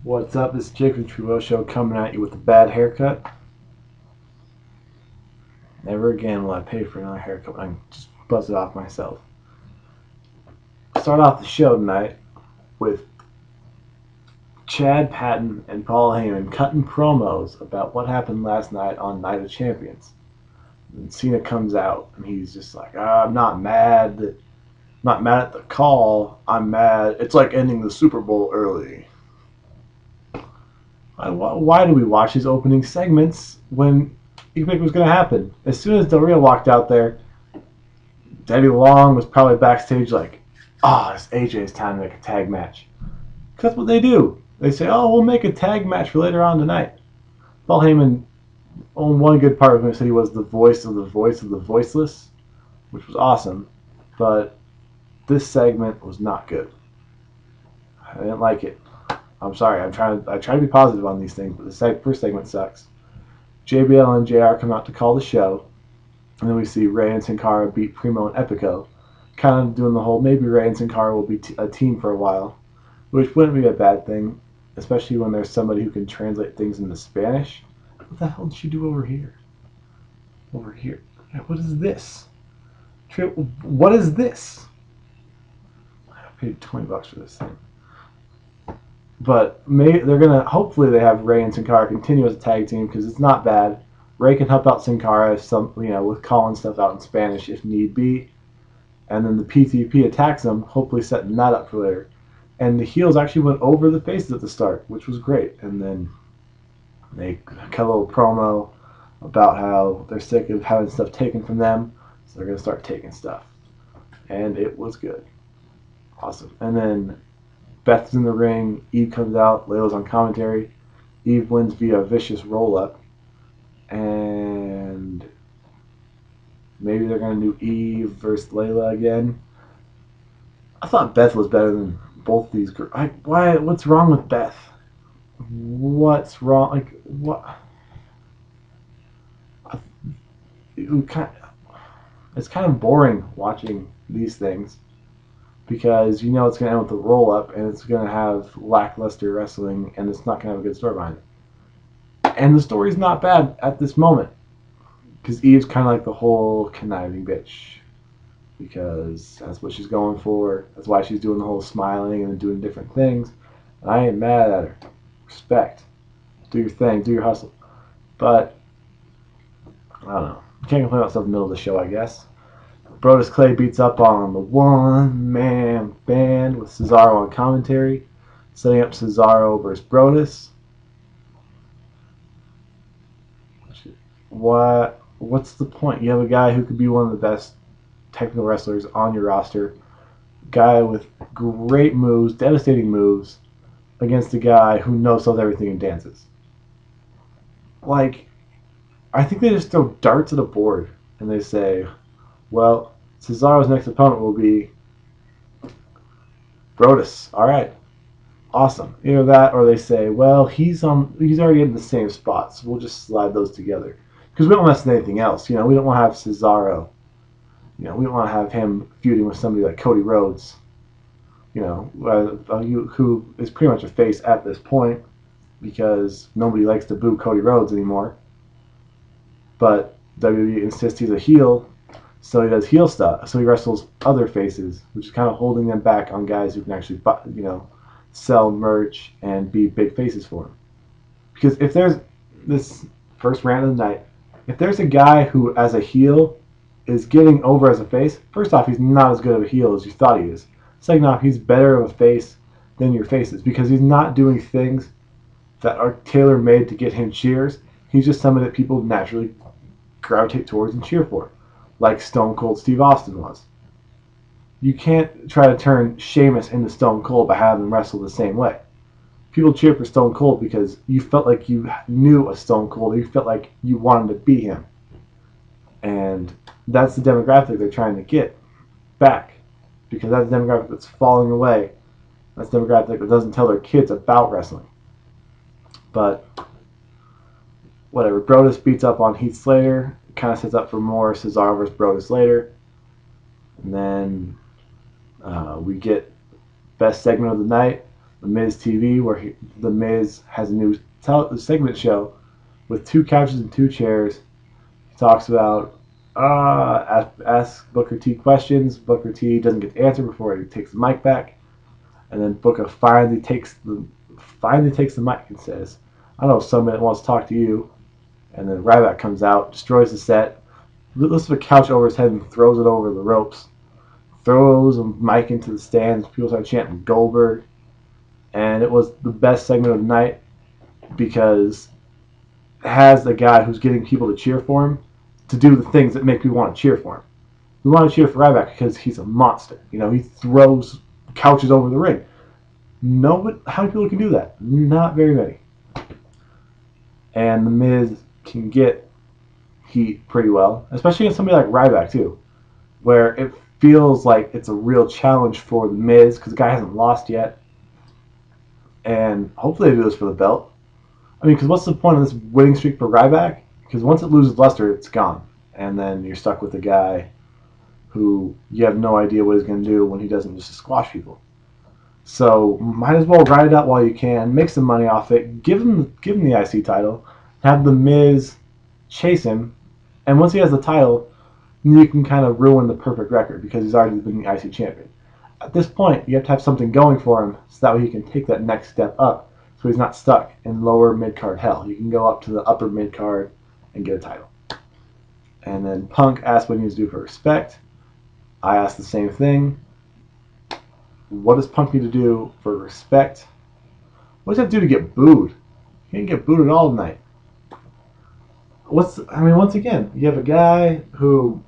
What's up? This is Jake from Trudeau Show coming at you with a bad haircut. Never again will I pay for another haircut when I can just buzz it off myself. Start off the show tonight with Chad Patton and Paul Heyman cutting promos about what happened last night on Night of Champions. And Cena comes out and he's just like, I'm not mad. Not mad at the call. I'm mad. It's like ending the Super Bowl early. Why do we watch these opening segments when you think it was going to happen? As soon as Del Rio walked out there, Daddy Long was probably backstage like, it's AJ's time to make a tag match. Because that's what they do. They say, we'll make a tag match for later on tonight. Paul Heyman, on one good part of him, said he was the voice of the voiceless, which was awesome. But this segment was not good. I didn't like it. I'm sorry. I try to be positive on these things, but the first segment sucks. JBL and JR come out to call the show, and then we see Rey and Sin Cara beat Primo and Epico, kind of doing the whole maybe Rey and Sin Cara will be a team for a while, which wouldn't be a bad thing, especially when there's somebody who can translate things into Spanish. What the hell did she do over here? Over here. What is this? What is this? I paid $20 for this thing. But they're gonna hopefully they have Rey and Sin Cara continue as a tag team because it's not bad. Rey can help out Sin Cara with calling stuff out in Spanish if need be, and then the PTP attacks them, hopefully setting that up for later. And the heels actually went over the faces at the start, which was great. And then they cut a little promo about how they're sick of having stuff taken from them, so they're gonna start taking stuff, and it was good, awesome. And then Beth's in the ring. Eve comes out. Layla's on commentary. Eve wins via a vicious roll-up. And maybe they're going to do Eve versus Layla again. I thought Beth was better than both these girls. What's wrong with Beth? What's wrong? What? It's kind of boring watching these things, because you know it's going to end with a roll-up, and it's going to have lackluster wrestling, and it's not going to have a good story behind it. And the story's not bad at this moment, because Eve's kind of like the whole conniving bitch, because that's what she's going for. That's why she's doing the whole smiling and doing different things. And I ain't mad at her. Respect. Do your thing. Do your hustle. But, I don't know. Can't complain about stuff in the middle of the show, I guess. Brodus Clay beats up on the one-man band with Cesaro on commentary, setting up Cesaro versus Brodus. What's the point? You have a guy who could be one of the best technical wrestlers on your roster, guy with great moves, devastating moves, against a guy who knows everything and dances. I think they just throw darts at a board and they say, well, Cesaro's next opponent will be Brodus. All right, awesome. Either that, or they say, well, he's already in the same spot, so we'll just slide those together because we don't mess with anything else. We don't want to have Cesaro. We don't want to have him feuding with somebody like Cody Rhodes. Who is pretty much a face at this point because nobody likes to boo Cody Rhodes anymore. But WWE insists he's a heel. So he does heel stuff. So he wrestles other faces, which is kind of holding them back on guys who can actually, sell merch and be big faces for him. Because if there's this first rant of the night, if there's a guy who, as a heel, is getting over as a face, first off, he's not as good of a heel as you thought he is. Second off, he's better of a face than your faces because he's not doing things that are tailor-made to get him cheers. He's just somebody that people naturally gravitate towards and cheer for, like Stone Cold Steve Austin was. You can't try to turn Sheamus into Stone Cold by having him wrestle the same way. People cheer for Stone Cold because you felt like you knew a Stone Cold, or you felt like you wanted to be him. And that's the demographic they're trying to get back, because that's the demographic that's falling away. That's the demographic that doesn't tell their kids about wrestling. But whatever. Brodus beats up on Heath Slater. Kind of sets up for more Cesaro versus Brodus later. And then we get best segment of the night. the MizTV, where the Miz has a new segment show with 2 couches and 2 chairs. He talks about ask Booker T questions. Booker T doesn't get the answer before he takes the mic back, and then Booker finally takes the mic and says, "I know somebody that wants to talk to you." And then Ryback comes out, destroys the set, lifts a couch over his head and throws it over the ropes. Throws a mic into the stands. People start chanting Goldberg. And it was the best segment of the night because it has a guy who's getting people to cheer for him to do the things that make people want to cheer for him. We want to cheer for Ryback because he's a monster. You know, he throws couches over the ring. No, but how many people can do that? Not very many. And the Miz can get heat pretty well, especially against somebody like Ryback too, where it feels like it's a real challenge for the Miz because the guy hasn't lost yet. And hopefully they do this for the belt. I mean, because what's the point of this winning streak for Ryback? Because once it loses luster, it's gone. And then you're stuck with a guy who you have no idea what he's going to do when he doesn't just squash people. So might as well ride it out while you can, make some money off it, give him the IC title, have the Miz chase him, and once he has the title, you can kind of ruin the perfect record because he's already been the IC champion. At this point, you have to have something going for him so that way he can take that next step up so he's not stuck in lower mid-card hell. He can go up to the upper mid-card and get a title. And then Punk asked what he needs to do for respect. I asked the same thing. What does Punk need to do for respect? What does he have to do to get booed? He didn't get booed at all tonight. Once again, you have a guy who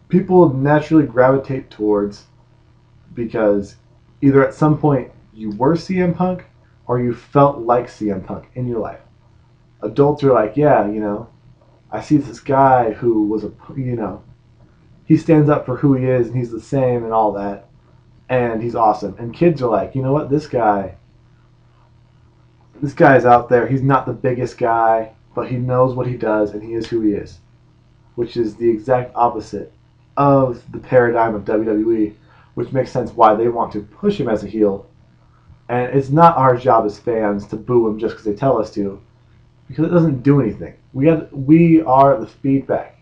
people naturally gravitate towards because either at some point you were CM Punk or you felt like CM Punk in your life. Adults are like, yeah, you know, I see this guy who was he stands up for who he is and he's the same and all that. And he's awesome. And kids are like, you know what, this guy's out there. He's not the biggest guy, but he knows what he does and he is who he is. Which is the exact opposite of the paradigm of WWE, which makes sense why they want to push him as a heel. And it's not our job as fans to boo him just because they tell us to, because it doesn't do anything. We are the feedback.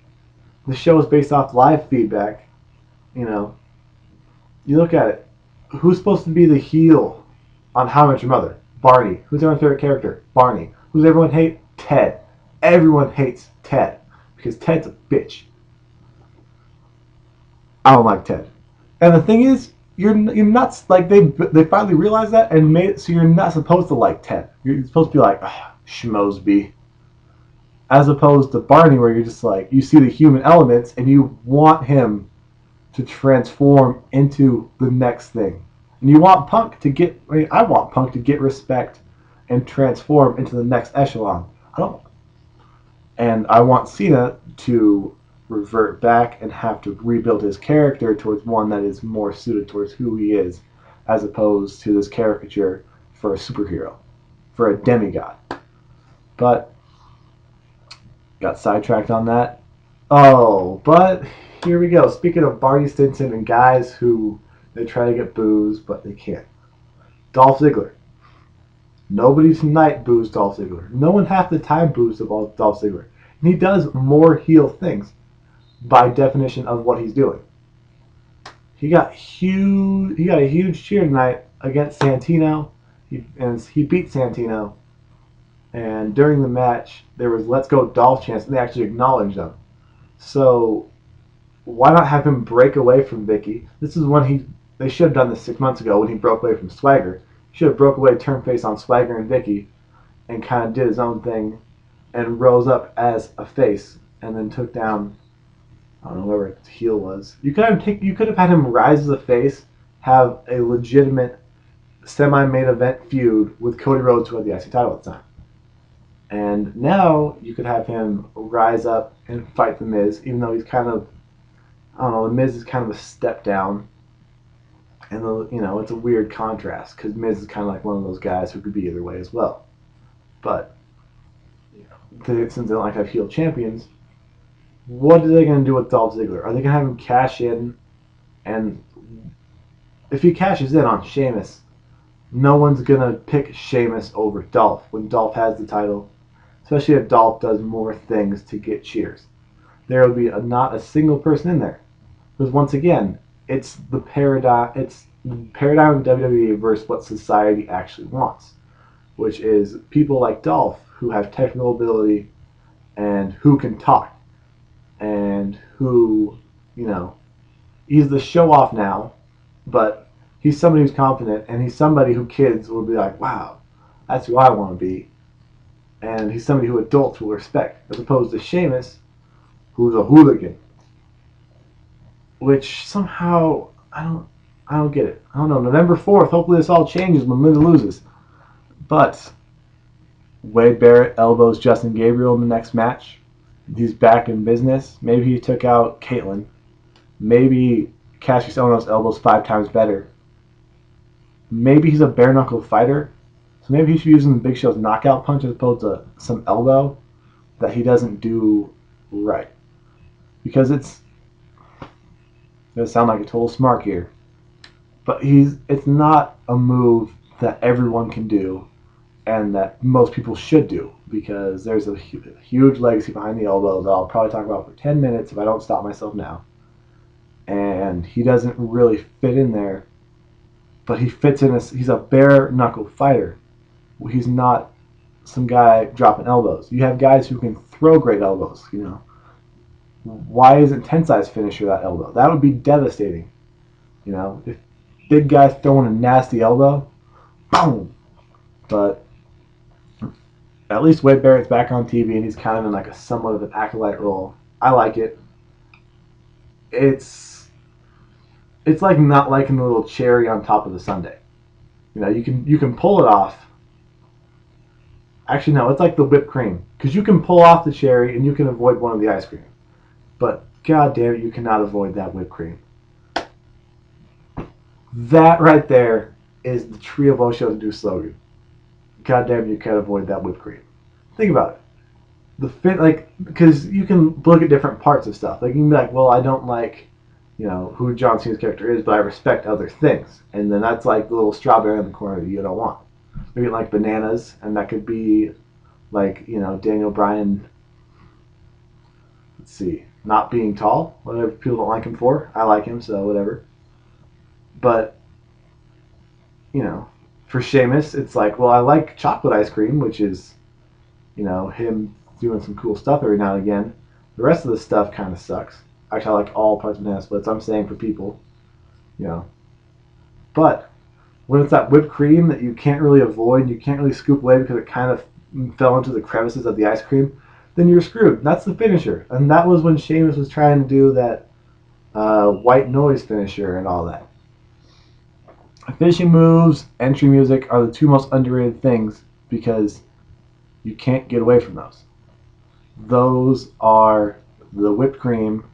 The show is based off live feedback. You know, you look at it. Who's supposed to be the heel on How I Met Your Mother? Barney. Who's everyone's favorite character? Barney. Who's everyone hate? Ted. Everyone hates Ted because Ted's a bitch. I don't like Ted. And the thing is, you're not like they finally realized that and made it so you're not supposed to like Ted. You're supposed to be like schmosby, as opposed to Barney, where you're just like you see the human elements and you want him to transform into the next thing, and you want Punk to get. I want Punk to get respect and transform into the next echelon. And I want Cena to revert back and have to rebuild his character towards one that is more suited towards who he is, as opposed to this caricature for a superhero, for a demigod. But got sidetracked on that. Oh, but here we go. Speaking of Barney Stinson and guys who they try to get boos, but they can't. Dolph Ziggler. Nobody tonight boos Dolph Ziggler. No one half the time boos Dolph Ziggler. And he does more heel things by definition of what he's doing. He got a huge cheer tonight against Santino. He beat Santino. And during the match, there was "Let's Go Dolph" chants, and they actually acknowledged them. So why not have him break away from Vicky? This is when they should have done this 6 months ago when he broke away from Swagger. He should have broke away, turned face on Swagger and Vicky, and kind of did his own thing, and rose up as a face, and then took down, I don't know, whoever his heel was. You could have had him rise as a face, have a legitimate semi-main event feud with Cody Rhodes, who had the IC title at the time. And now you could have him rise up and fight The Miz, even though he's kind of, I don't know, The Miz is kind of a step down. And, it's a weird contrast, because Miz is kind of like one of those guys who could be either way as well. But, since they don't like to have heel champions, what are they going to do with Dolph Ziggler? Are they going to have him cash in? And if he cashes in on Sheamus, No one's gonna pick Sheamus over Dolph when Dolph has the title, especially if Dolph does more things to get cheers. There will be not a single person in there because once again, it's the paradigm. It's the paradigm of WWE versus what society actually wants, which is people like Dolph who have technical ability and who can talk and who, you know, he's the show off now, but he's somebody who's confident and he's somebody who kids will be like, wow, that's who I want to be. And he's somebody who adults will respect, as opposed to Sheamus, who's a hooligan. Which somehow I don't get it. I don't know. November 4th, hopefully this all changes when Linda loses. But Wade Barrett elbows Justin Gabriel in the next match. He's back in business. Maybe he took out Caitlyn. Maybe Cassius Ohno's elbows 5 times better. Maybe he's a bare knuckle fighter. So maybe he should be using the Big Show's knockout punch as opposed to some elbow that he doesn't do right. Because it's going to sound like a total smart here. But it's not a move that everyone can do and that most people should do, because there's a huge legacy behind the elbow that I'll probably talk about for 10 minutes if I don't stop myself now. And he doesn't really fit in there, but he fits in he's a bare knuckle fighter. He's not some guy dropping elbows. You have guys who can throw great elbows, you know. Why isn't Tensai's finisher that elbow? That would be devastating. You know, if big guy throwing a nasty elbow, boom. But at least Wade Barrett's back on TV and he's kind of in like a somewhat of an acolyte role. I like it. It's like not liking a little cherry on top of the sundae. You know, you can pull it off. Actually, no, it's like the whipped cream, because you can pull off the cherry and you can avoid one of the ice cream. But god damn it, you cannot avoid that whipped cream. That right there is the Trio of Show's new slogan. God damn it, you can't avoid that whipped cream. Think about it. The fit, like, because you can look at different parts of stuff. Like you can be like, well, I don't like, you know, who John Cena's character is, but I respect other things. And then that's like the little strawberry in the corner that you don't want. Maybe like bananas, and that could be like, you know, Daniel Bryan, let's see, not being tall. Whatever people don't like him for. I like him, so whatever. But, you know, for Sheamus, it's like, well, I like chocolate ice cream, which is, you know, him doing some cool stuff every now and again. The rest of the stuff kind of sucks. Actually, I like all parts of banana splits. I'm saying for people, you know. But when it's that whipped cream that you can't really avoid, you can't really scoop away because it kind of fell into the crevices of the ice cream, then you're screwed. That's the finisher. And that was when Sheamus was trying to do that white noise finisher and all that. Finishing moves, entry music are the 2 most underrated things because you can't get away from those. Those are the whipped cream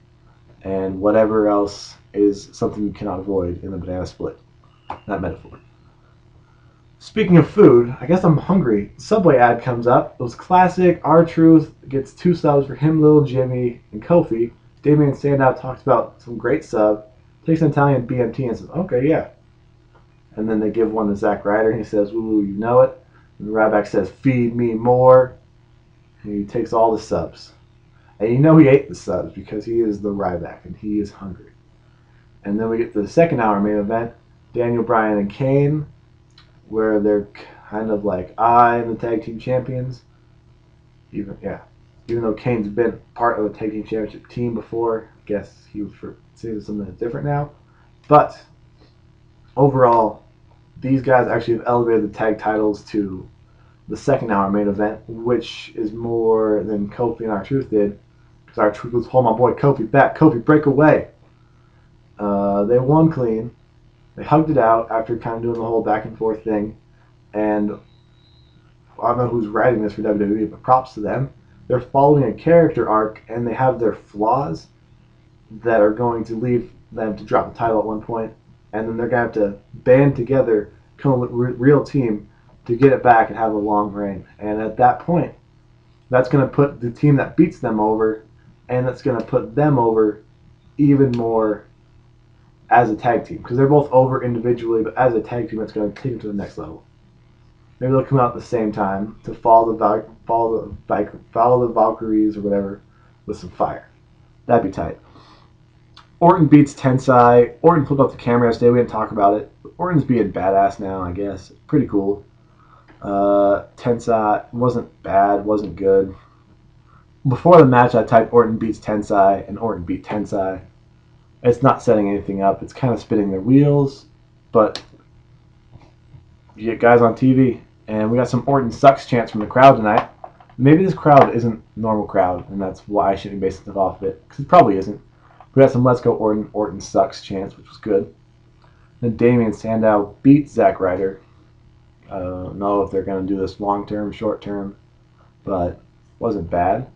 and whatever else is something you cannot avoid in the banana split. That metaphor. Speaking of food, I guess I'm hungry. Subway ad comes up. It was classic. R-Truth gets 2 subs for him, Little Jimmy, and Kofi. Damian Sandow talks about some great sub. Takes an Italian BMT and says, okay, yeah. And then they give one to Zack Ryder, and he says, ooh, you know it. And Ryback says, feed me more. And he takes all the subs. And you know he ate the subs because he is the Ryback, and he is hungry. And then we get to the 2nd hour main event, Daniel Bryan and Kane, where they're kind of like, I'm the tag team champions. Even though Kane's been part of a tag team championship team before, I guess he was seeing something that's different now. But overall, these guys actually have elevated the tag titles to the 2nd hour main event, which is more than Kofi and R-Truth did. Because R-Truth was holding my boy Kofi back. Kofi, break away. They won clean. They hugged it out after kind of doing the whole back and forth thing. And I don't know who's writing this for WWE, but props to them. They're following a character arc, and they have their flaws that are going to lead them to drop the title at one point. And then they're going to have to band together, come up with a real team to get it back and have a long reign. And at that point, that's going to put the team that beats them over, and that's going to put them over even more as a tag team, because they're both over individually, but as a tag team, it's going to take them to the next level. Maybe they'll come out at the same time to follow the Valkyries or whatever with some fire. That'd be tight. Orton beats Tensai. Orton flipped off the camera yesterday. We didn't talk about it. But Orton's being badass now, I guess. Pretty cool. Tensai wasn't bad, wasn't good. Before the match, I typed Orton beats Tensai, and Orton beat Tensai. It's not setting anything up. It's kind of spinning their wheels, but you get guys on TV, and we got some Orton sucks chants from the crowd tonight. Maybe this crowd isn't a normal crowd, and that's why I shouldn't base stuff off of it, because it probably isn't. We got some Let's Go Orton, Orton sucks chants, which was good. Then Damian Sandow beat Zack Ryder. I don't know if they're going to do this long term, short term, but wasn't bad.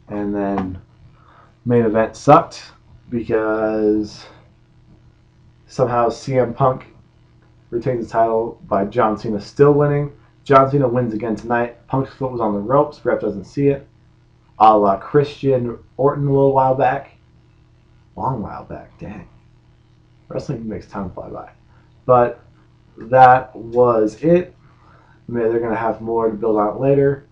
And then main event sucked because somehow CM Punk retains the title by John Cena still winning. John Cena wins again tonight. Punk's foot was on the ropes. Ref doesn't see it. A la Christian Orton a little while back. Long while back, dang. Wrestling makes time fly by. But that was it. Maybe they're going to have more to build on later.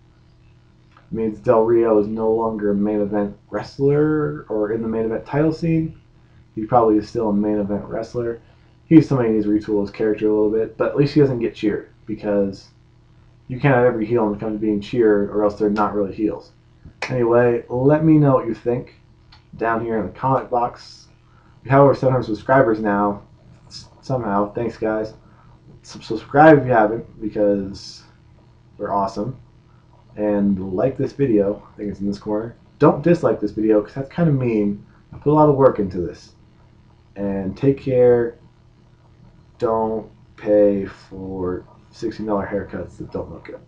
It means Del Rio is no longer a main event wrestler or in the main event title scene. He probably is still a main event wrestler. He's somebody who needs to retool his character a little bit, but at least he doesn't get cheered, because you can't have every heel when it comes to being cheered, or else they're not really heels. Anyway, let me know what you think down here in the comment box. We have over 700 subscribers now. Somehow, thanks guys. Subscribe if you haven't, because we're awesome. And like this video. I think it's in this corner. Don't dislike this video, because that's kind of mean. I put a lot of work into this. And take care. Don't pay for $16 haircuts that don't look good.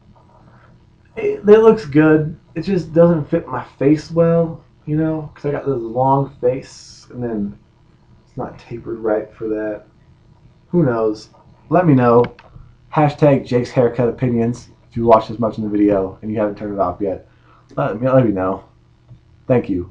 It looks good. It just doesn't fit my face well, you know, because I got this long face, and then it's not tapered right for that. Who knows? Let me know. Hashtag Jake's Haircut Opinions if you watched this much in the video and you haven't turned it off yet. Let me know. Thank you.